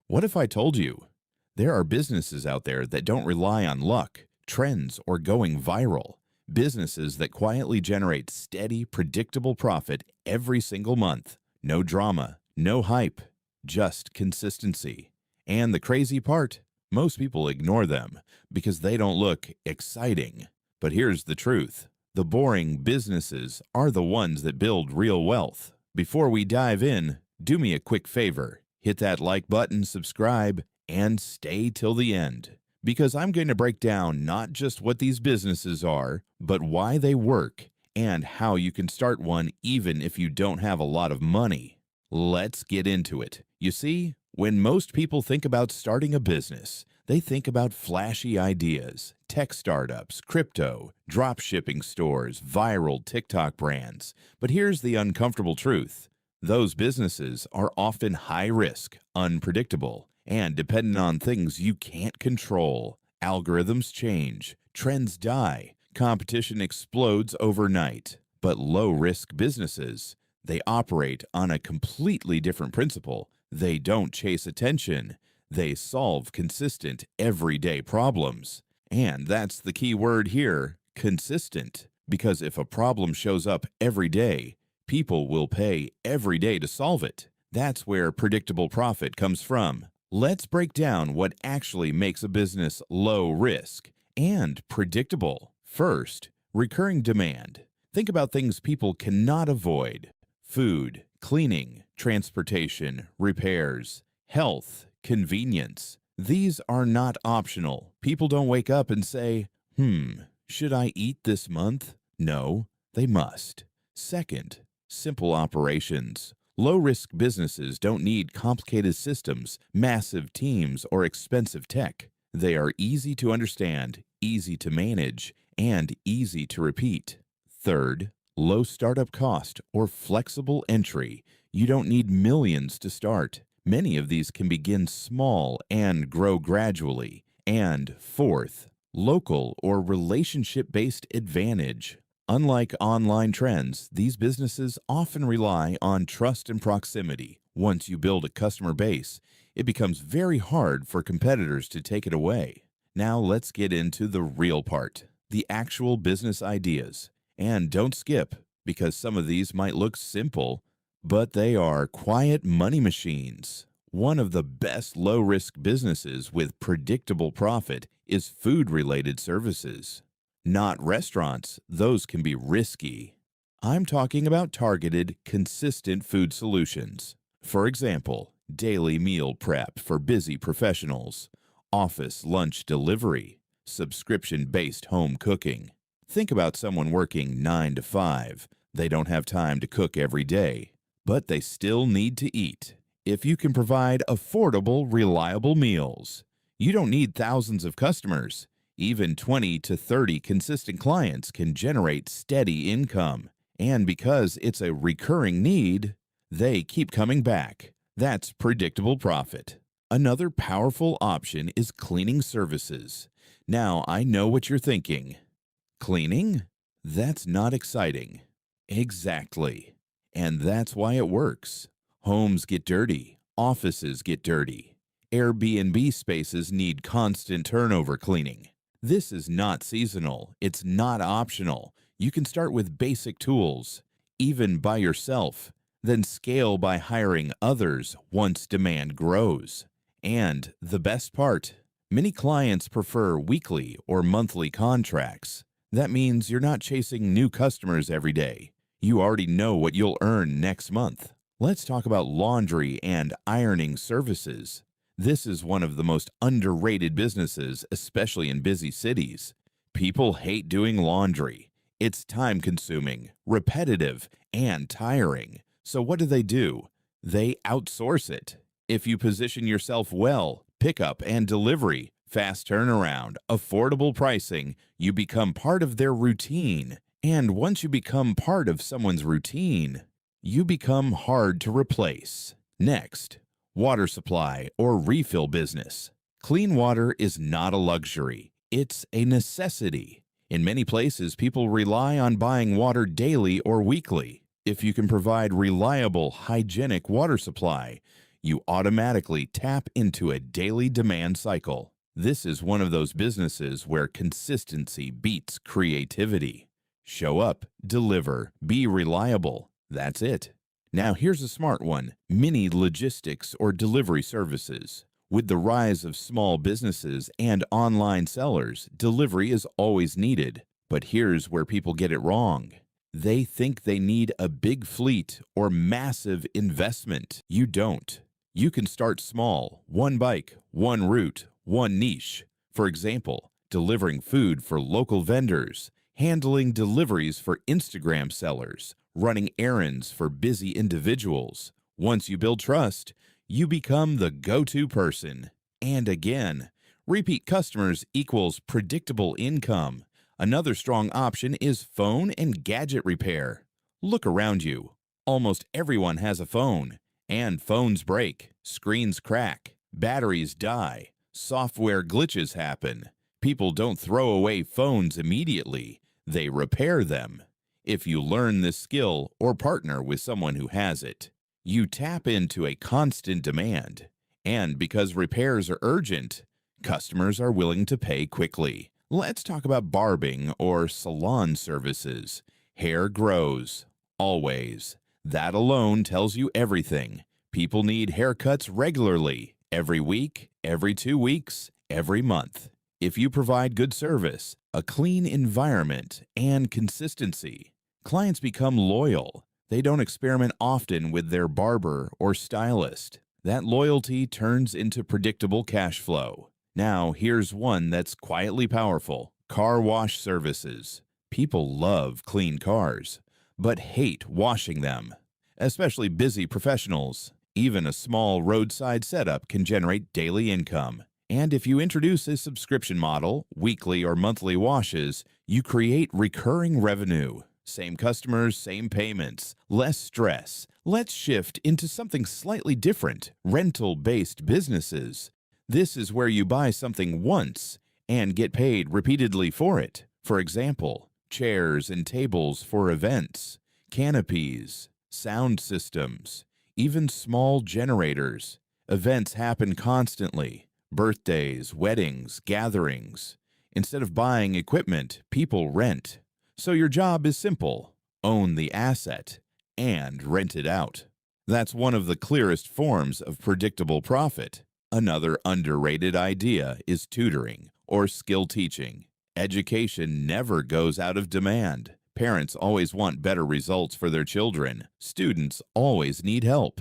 What if I told you there are businesses out there that don't rely on luck, trends, or going viral? Businesses that quietly generate steady, predictable profit every single month. No drama, no hype, just consistency. And the crazy part, most people ignore them because they don't look exciting. But here's the truth. The boring businesses are the ones that build real wealth. Before we dive in, do me a quick favor. Hit that like button, subscribe, and stay till the end. Because I'm going to break down not just what these businesses are, but why they work and how you can start one even if you don't have a lot of money. Let's get into it. You see, when most people think about starting a business, they think about flashy ideas, tech startups, crypto, drop shipping stores, viral TikTok brands. But here's the uncomfortable truth. Those businesses are often high risk, unpredictable, and dependent on things you can't control. Algorithms change, trends die, competition explodes overnight. But low-risk businesses, they operate on a completely different principle. They don't chase attention. They solve consistent, everyday problems. And that's the key word here, consistent. Because if a problem shows up every day, people will pay every day to solve it. That's where predictable profit comes from. Let's break down what actually makes a business low risk and predictable. First, recurring demand. Think about things people cannot avoid. Food, cleaning, transportation, repairs, health, convenience. These are not optional. People don't wake up and say, should I eat this month? No, they must. Second, simple operations. Low-risk businesses don't need complicated systems, massive teams, or expensive tech. They are easy to understand, easy to manage, and easy to repeat. Third, low startup cost or flexible entry. You don't need millions to start. Many of these can begin small and grow gradually. And fourth, local or relationship-based advantage. Unlike online trends, these businesses often rely on trust and proximity. Once you build a customer base, it becomes very hard for competitors to take it away. Now let's get into the real part, the actual business ideas. And don't skip, because some of these might look simple, but they are quiet money machines. One of the best low-risk businesses with predictable profit is food-related services. Not restaurants, those can be risky. I'm talking about targeted, consistent food solutions. For example, daily meal prep for busy professionals, office lunch delivery, subscription-based home cooking. Think about someone working 9 to 5. They don't have time to cook every day, but they still need to eat. If you can provide affordable, reliable meals, you don't need thousands of customers. Even 20 to 30 consistent clients can generate steady income. And because it's a recurring need, they keep coming back. That's predictable profit. Another powerful option is cleaning services. Now, I know what you're thinking. Cleaning? That's not exciting. Exactly. And that's why it works. Homes get dirty. Offices get dirty. Airbnb spaces need constant turnover cleaning. This is not seasonal. It's not optional. You can start with basic tools, even by yourself, then scale by hiring others once demand grows. And the best part, many clients prefer weekly or monthly contracts. That means you're not chasing new customers every day. You already know what you'll earn next month. Let's talk about laundry and ironing services. This is one of the most underrated businesses, especially in busy cities. People hate doing laundry. It's time-consuming, repetitive, and tiring. So what do? They outsource it. If you position yourself well, pickup and delivery, fast turnaround, affordable pricing, you become part of their routine. And once you become part of someone's routine, you become hard to replace. Next, water supply or refill business. Clean water is not a luxury. It's a necessity. In many places, people rely on buying water daily or weekly. If you can provide reliable, hygienic water supply, you automatically tap into a daily demand cycle. This is one of those businesses where consistency beats creativity. Show up, deliver, be reliable. That's it. Now here's a smart one: mini logistics or delivery services. With the rise of small businesses and online sellers, delivery is always needed. But here's where people get it wrong. They think they need a big fleet or massive investment. You don't. You can start small: one bike, one route, one niche. For example, delivering food for local vendors, handling deliveries for Instagram sellers, running errands for busy individuals. Once you build trust, you become the go-to person. And again, repeat customers equals predictable income. Another strong option is phone and gadget repair. Look around you. Almost everyone has a phone. And phones break, screens crack, batteries die, software glitches happen. People don't throw away phones immediately. They repair them. If you learn this skill or partner with someone who has it, you tap into a constant demand. And because repairs are urgent, customers are willing to pay quickly. Let's talk about barbing or salon services. Hair grows. Always. That alone tells you everything. People need haircuts regularly, every week, every 2 weeks, every month. If you provide good service, a clean environment, and consistency, clients become loyal. They don't experiment often with their barber or stylist. That loyalty turns into predictable cash flow. Now, here's one that's quietly powerful: car wash services. People love clean cars, but hate washing them, especially busy professionals. Even a small roadside setup can generate daily income. And if you introduce a subscription model, weekly or monthly washes, you create recurring revenue. Same customers, same payments, less stress. Let's shift into something slightly different: rental-based businesses. This is where you buy something once and get paid repeatedly for it. For example, chairs and tables for events, canopies, sound systems, even small generators. Events happen constantly: birthdays, weddings, gatherings. Instead of buying equipment, people rent. So your job is simple: own the asset and rent it out. That's one of the clearest forms of predictable profit. Another underrated idea is tutoring or skill teaching. Education never goes out of demand. Parents always want better results for their children. Students always need help.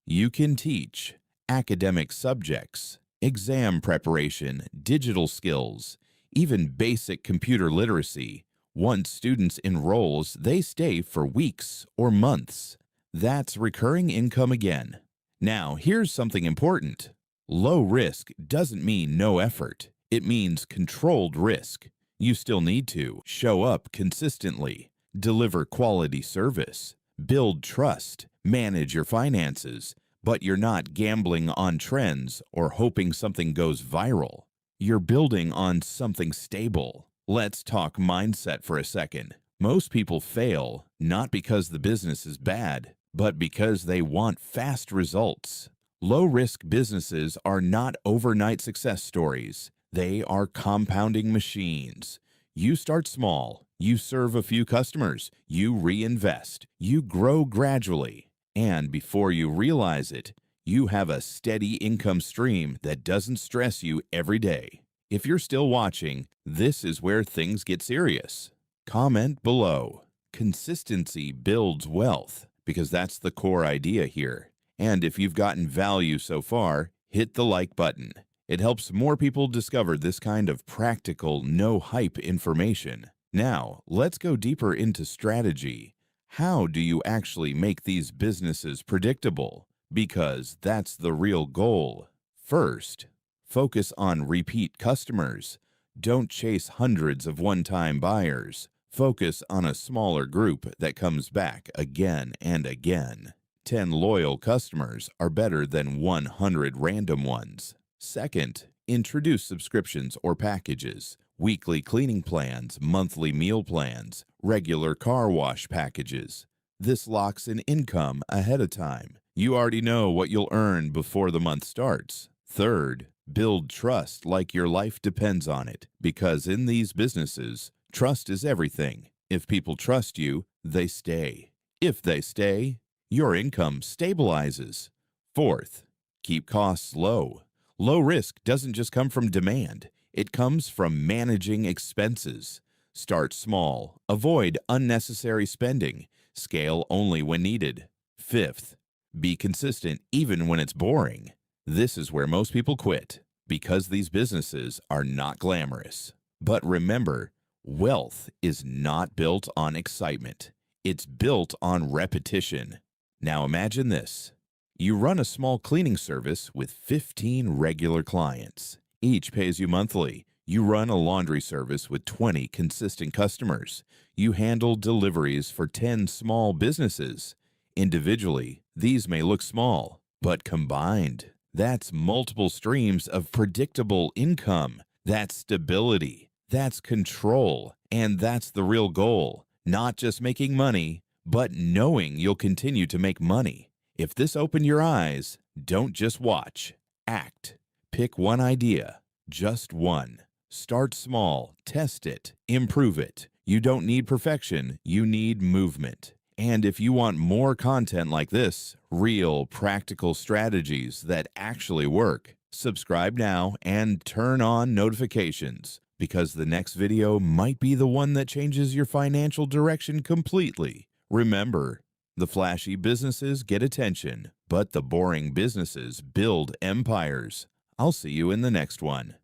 You can teach academic subjects, exam preparation, digital skills, even basic computer literacy. Once students enrolls, they stay for weeks or months. That's recurring income again. Now, here's something important. Low risk doesn't mean no effort. It means controlled risk. You still need to show up consistently, deliver quality service, build trust, manage your finances, but you're not gambling on trends or hoping something goes viral. You're building on something stable. Let's talk mindset for a second. Most people fail not because the business is bad, but because they want fast results. Low-risk businesses are not overnight success stories. They are compounding machines. You start small, you serve a few customers, you reinvest, you grow gradually, and before you realize it, you have a steady income stream that doesn't stress you every day. If you're still watching, this is where things get serious. Comment below. Consistency builds wealth, because that's the core idea here. And if you've gotten value so far, hit the like button. It helps more people discover this kind of practical, no-hype information. Now, let's go deeper into strategy. How do you actually make these businesses predictable? Because that's the real goal. First, focus on repeat customers. Don't chase hundreds of one-time buyers. Focus on a smaller group that comes back again and again. 10 loyal customers are better than 100 random ones. Second, introduce subscriptions or packages: weekly cleaning plans, monthly meal plans, regular car wash packages. This locks in income ahead of time. You already know what you'll earn before the month starts. Third, build trust like your life depends on it, because in these businesses, trust is everything. If people trust you, they stay. If they stay, your income stabilizes. Fourth, keep costs low. Low risk doesn't just come from demand, it comes from managing expenses. Start small, avoid unnecessary spending, scale only when needed. Fifth, be consistent even when it's boring. This is where most people quit, because these businesses are not glamorous. But remember, wealth is not built on excitement. It's built on repetition. Now imagine this. You run a small cleaning service with 15 regular clients. Each pays you monthly. You run a laundry service with 20 consistent customers. You handle deliveries for 10 small businesses. Individually, these may look small, but combined, that's multiple streams of predictable income. That's stability. That's control. And that's the real goal. Not just making money, but knowing you'll continue to make money. If this opened your eyes, don't just watch. Act. Pick one idea. Just one. Start small. Test it. Improve it. You don't need perfection. You need movement. And if you want more content like this, real practical strategies that actually work, subscribe now and turn on notifications, because the next video might be the one that changes your financial direction completely. Remember, the flashy businesses get attention, but the boring businesses build empires. I'll see you in the next one.